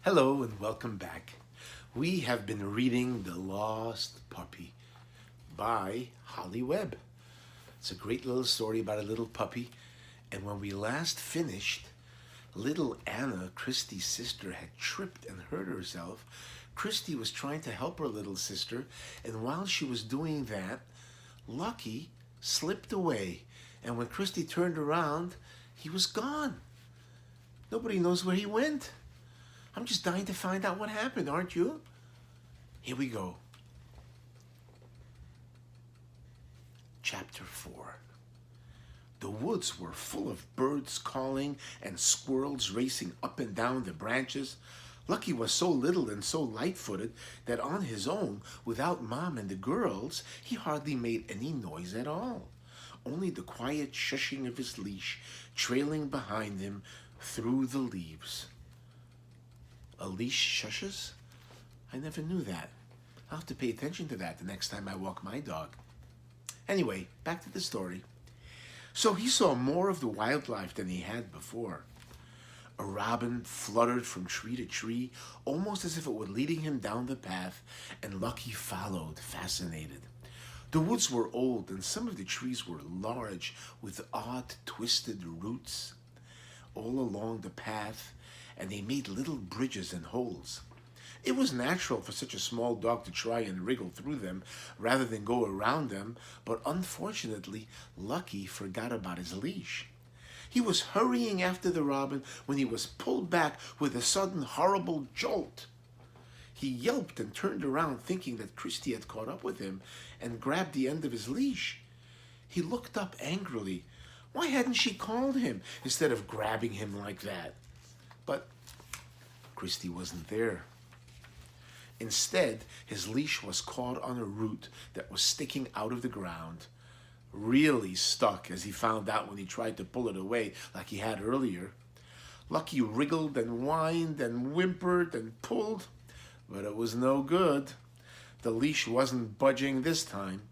Hello and welcome back. We have been reading The Lost Puppy by Holly Webb. It's a great little story about a little puppy. And when we last finished, little Anna, Christy's sister, had tripped and hurt herself. Christy was trying to help her little sister, and while she was doing that, Lucky slipped away. And when Christy turned around, he was gone. Nobody knows where he went. I'm just dying to find out what happened, aren't you? Here we go. Chapter 4. The woods were full of birds calling and squirrels racing up and down the branches. Lucky was so little and so light-footed that on his own, without Mom and the girls, he hardly made any noise at all. Only the quiet shushing of his leash trailing behind him through the leaves. A leash shushes? I never knew that. I'll have to pay attention to that the next time I walk my dog. Anyway, back to the story. So he saw more of the wildlife than he had before. A robin fluttered from tree to tree, almost as if it were leading him down the path, and Lucky followed, fascinated. The woods were old, and some of the trees were large, with odd, twisted roots all along the path, and they made little bridges and holes. It was natural for such a small dog to try and wriggle through them rather than go around them, but unfortunately, Lucky forgot about his leash. He was hurrying after the robin when he was pulled back with a sudden horrible jolt. He yelped and turned around thinking that Christy had caught up with him and grabbed the end of his leash. He looked up angrily. Why hadn't she called him instead of grabbing him like that? But Christy wasn't there. Instead, his leash was caught on a root that was sticking out of the ground. Really stuck, as he found out when he tried to pull it away like he had earlier. Lucky wriggled and whined and whimpered and pulled, but it was no good. The leash wasn't budging this time.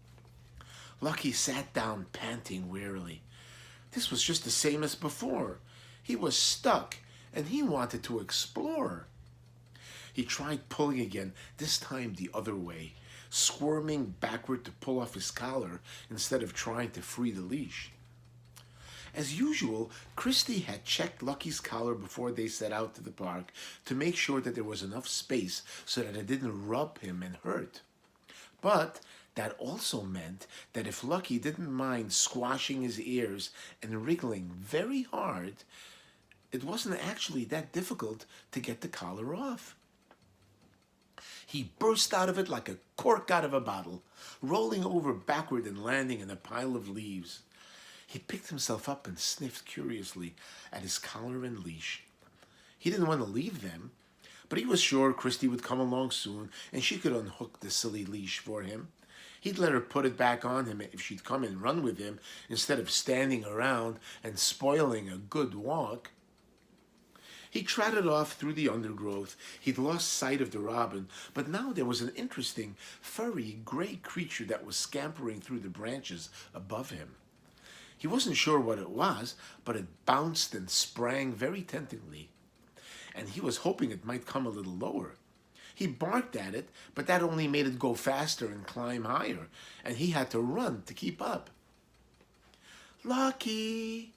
Lucky sat down, panting wearily. This was just the same as before. He was stuck, and he wanted to explore. He tried pulling again, this time the other way, squirming backward to pull off his collar instead of trying to free the leash. As usual, Christy had checked Lucky's collar before they set out to the park to make sure that there was enough space so that it didn't rub him and hurt. But that also meant that if Lucky didn't mind squashing his ears and wriggling very hard, it wasn't actually that difficult to get the collar off. He burst out of it like a cork out of a bottle, rolling over backward and landing in a pile of leaves. He picked himself up and sniffed curiously at his collar and leash. He didn't want to leave them, but he was sure Christy would come along soon and she could unhook the silly leash for him. He'd let her put it back on him if she'd come and run with him instead of standing around and spoiling a good walk. He trotted off through the undergrowth. He'd lost sight of the robin, but now there was an interesting, furry, gray creature that was scampering through the branches above him. He wasn't sure what it was, but it bounced and sprang very temptingly, and he was hoping it might come a little lower. He barked at it, but that only made it go faster and climb higher, and he had to run to keep up. "Lucky!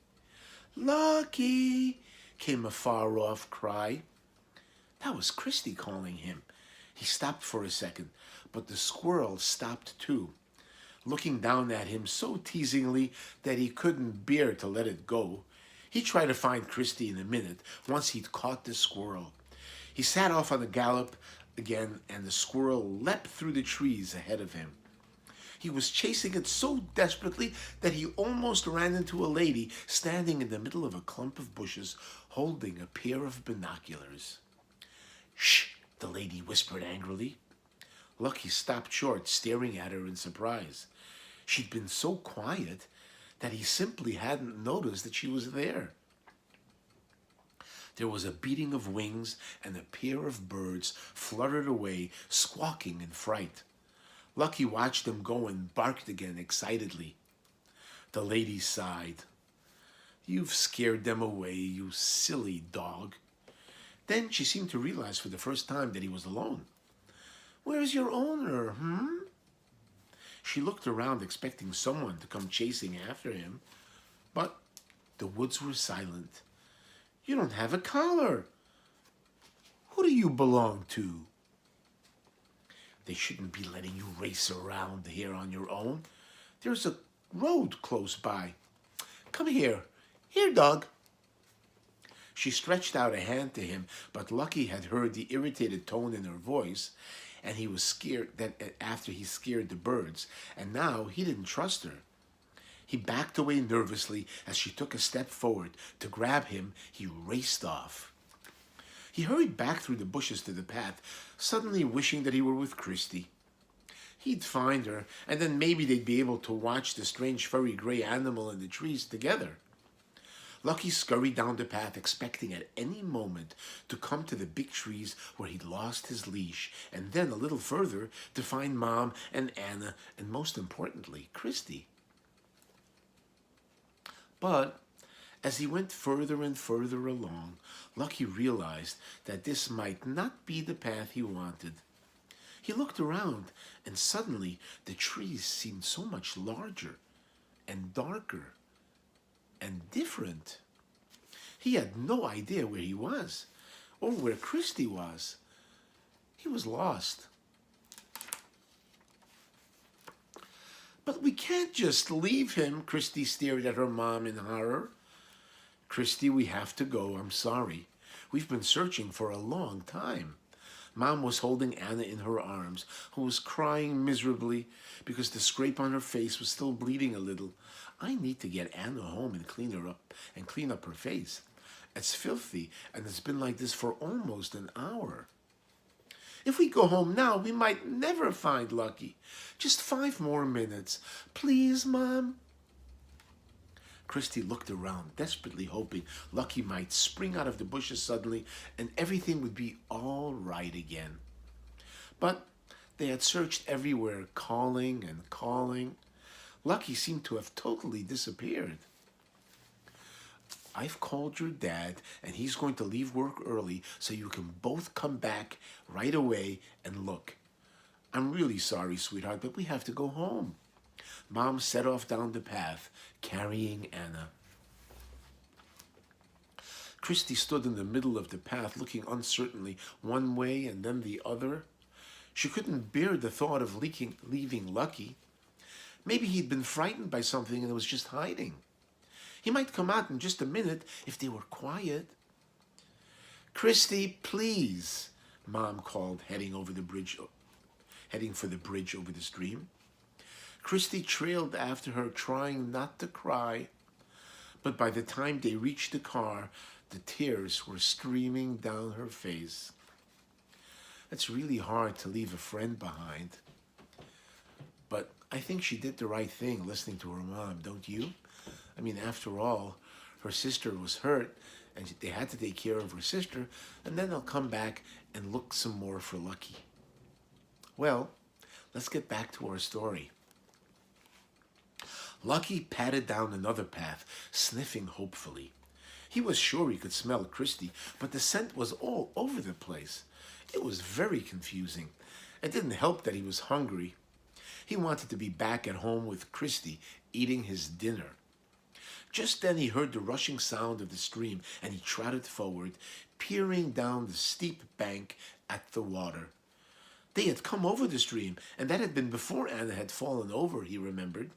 Lucky!" came a far-off cry. That was Christy calling him. He stopped for a second, but the squirrel stopped too, looking down at him so teasingly that he couldn't bear to let it go. He'd try to find Christy in a minute, once he'd caught the squirrel. He sat off on a gallop again, and the squirrel leapt through the trees ahead of him. He was chasing it so desperately that he almost ran into a lady standing in the middle of a clump of bushes holding a pair of binoculars. "Shh!" the lady whispered angrily. Lucky stopped short, staring at her in surprise. She'd been so quiet that he simply hadn't noticed that she was there. There was a beating of wings, and a pair of birds fluttered away, squawking in fright. Lucky watched them go and barked again excitedly. The lady sighed. "You've scared them away, you silly dog." Then she seemed to realize for the first time that he was alone. "Where's your owner, She looked around expecting someone to come chasing after him, but the woods were silent. "You don't have a collar. Who do you belong to?" "They shouldn't be letting you race around here on your own. There's a road close by. Come here. Here, dog." She stretched out a hand to him, but Lucky had heard the irritated tone in her voice, and he was scared that after he scared the birds, and now he didn't trust her. He backed away nervously as she took a step forward. To grab him, he raced off. He hurried back through the bushes to the path, suddenly wishing that he were with Christy. He'd find her, and then maybe they'd be able to watch the strange furry gray animal in the trees together. Lucky scurried down the path, expecting at any moment to come to the big trees where he'd lost his leash, and then a little further to find Mom and Anna, and most importantly, Christy. But as he went further and further along, Lucky realized that this might not be the path he wanted. He looked around, and suddenly the trees seemed so much larger and darker and different. He had no idea where he was or where Christy was. He was lost. "But we can't just leave him," Christy stared at her mom in horror. "Christy, we have to go. I'm sorry. We've been searching for a long time." Mom was holding Anna in her arms, who was crying miserably because the scrape on her face was still bleeding a little. "I need to get Anna home and clean her up and clean up her face. It's filthy, and it's been like this for almost an hour. If we go home now, we might never find Lucky. Just 5 more minutes. Please, Mom." Christy looked around, desperately hoping Lucky might spring out of the bushes suddenly and everything would be all right again. But they had searched everywhere, calling and calling. Lucky seemed to have totally disappeared. "I've called your dad, and he's going to leave work early so you can both come back right away and look. I'm really sorry, sweetheart, but we have to go home." Mom set off down the path, carrying Anna. Christy stood in the middle of the path, looking uncertainly one way and then the other. She couldn't bear the thought of leaving Lucky. Maybe he'd been frightened by something and was just hiding. He might come out in just a minute if they were quiet. "Christy, please," Mom called, heading for the bridge over the stream. Christy trailed after her, trying not to cry. But by the time they reached the car, the tears were streaming down her face. It's really hard to leave a friend behind. But I think she did the right thing listening to her mom, don't you? I mean, after all, her sister was hurt, and they had to take care of her sister, and then they'll come back and look some more for Lucky. Well, let's get back to our story. Lucky padded down another path, sniffing hopefully. He was sure he could smell Christy, but the scent was all over the place. It was very confusing. It didn't help that he was hungry. He wanted to be back at home with Christy, eating his dinner. Just then he heard the rushing sound of the stream, and he trotted forward, peering down the steep bank at the water. They had come over the stream, and that had been before Anna had fallen over, he remembered.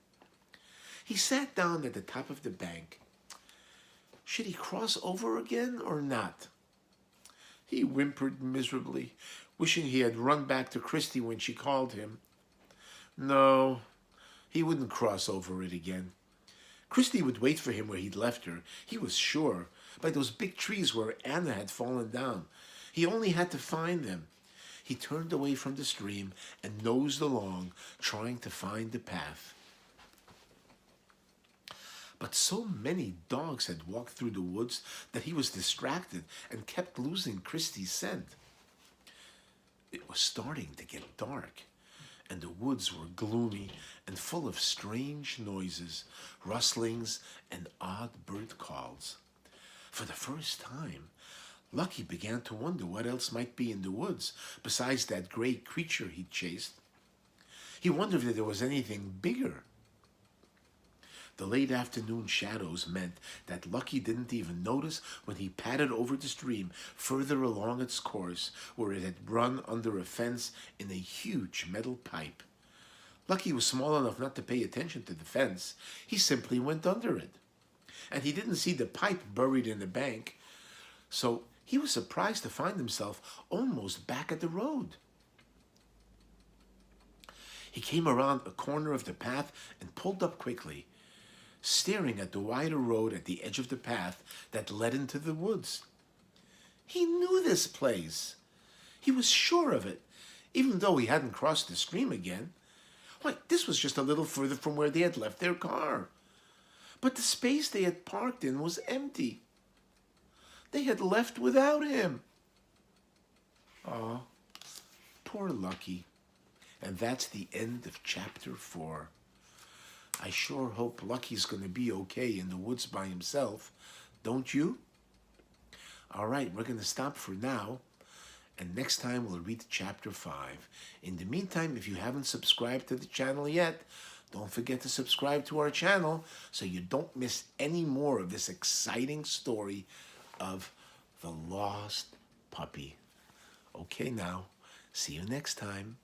He sat down at the top of the bank. Should he cross over again or not? He whimpered miserably, wishing he had run back to Christy when she called him. No, he wouldn't cross over it again. Christy would wait for him where he'd left her, he was sure, by those big trees where Anna had fallen down. He only had to find them. He turned away from the stream and nosed along, trying to find the path. But so many dogs had walked through the woods that he was distracted and kept losing Christy's scent. It was starting to get dark, and the woods were gloomy and full of strange noises, rustlings, and odd bird calls. For the first time, Lucky began to wonder what else might be in the woods besides that gray creature he'd chased. He wondered if there was anything bigger. The late afternoon shadows meant that Lucky didn't even notice when he padded over the stream further along its course, where it had run under a fence in a huge metal pipe. Lucky was small enough not to pay attention to the fence. He simply went under it. And he didn't see the pipe buried in the bank, so he was surprised to find himself almost back at the road. He came around a corner of the path and pulled up quickly, staring at the wider road at the edge of the path that led into the woods. He knew this place. He was sure of it, even though he hadn't crossed the stream again. Why, this was just a little further from where they had left their car. But the space they had parked in was empty. They had left without him. Aw, poor Lucky. And that's the end of chapter 4. I sure hope Lucky's going to be okay in the woods by himself. Don't you? All right, we're going to stop for now. And next time we'll read chapter 5. In the meantime, if you haven't subscribed to the channel yet, don't forget to subscribe to our channel so you don't miss any more of this exciting story of the lost puppy. Okay now, see you next time.